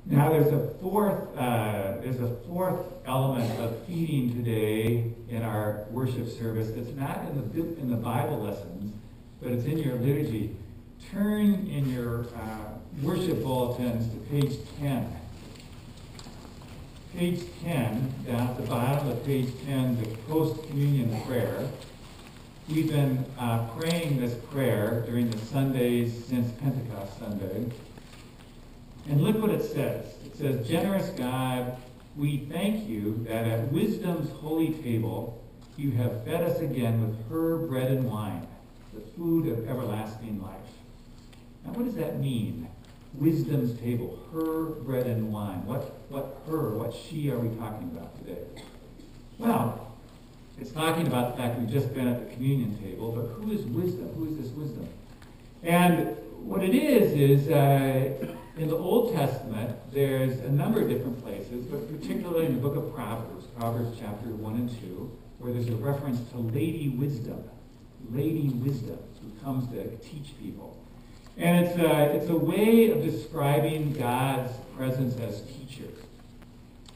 Now there's a fourth element of feeding today in our worship service. It's not in the Bible lessons, but it's in your liturgy. Turn in your worship bulletins to page 10. Page 10, down at the bottom of page 10, the post-communion prayer. We've been praying this prayer during the Sundays since Pentecost Sunday. And look what it says. It says, "Generous God, we thank you that at wisdom's holy table you have fed us again with her bread and wine, the food of everlasting life." Now what does that mean? Wisdom's table, her bread and wine. What she are we talking about today? Well, it's talking about the fact we've just been at the communion table, but who is wisdom? Who is this wisdom? And what it is in the Old Testament, there's a number of different places, but particularly in the book of Proverbs, Proverbs chapter 1 and 2, where there's a reference to Lady Wisdom, who comes to teach people. And it's a way of describing God's presence as teacher.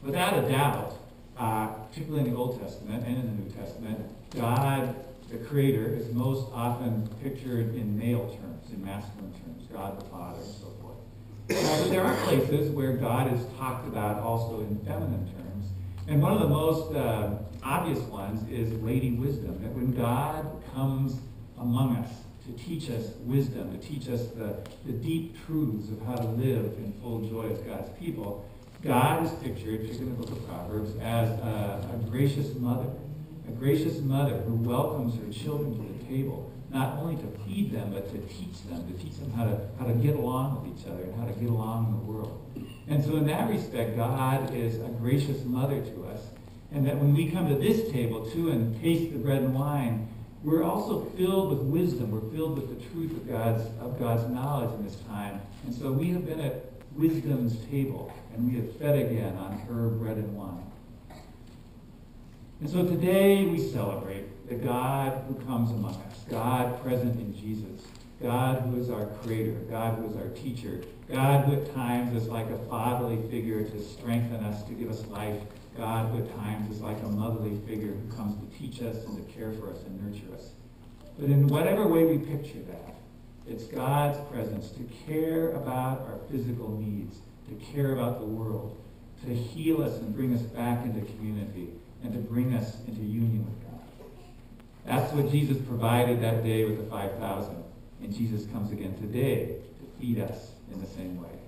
Without a doubt, particularly in the Old Testament and in the New Testament, God, the Creator, is most often pictured in male terms, in masculine terms, God the Father, and so forth. But there are places where God is talked about also in feminine terms. And one of the most obvious ones is Lady Wisdom, that when God comes among us to teach us wisdom, to teach us the deep truths of how to live in full joy as God's people, God is pictured, particularly in the book of Proverbs, as a gracious mother who welcomes her children to the table, not only to feed them, but to teach them how to get along with each other and how to get along in the world. And so in that respect, God is a gracious mother to us, and that when we come to this table too and taste the bread and wine, we're also filled with wisdom. We're filled with the truth of God's knowledge in this time. And so we have been at wisdom's table, and we have fed again on her bread and wine. And so today we celebrate the God who comes among us, God present in Jesus, God who is our creator, God who is our teacher, God who at times is like a fatherly figure to strengthen us, to give us life, God who at times is like a motherly figure who comes to teach us and to care for us and nurture us. But in whatever way we picture that, it's God's presence to care about our physical needs, to care about the world, to heal us and bring us back into community, and to bring us into union with God. That's what Jesus provided that day with the 5,000. And Jesus comes again today to feed us in the same way.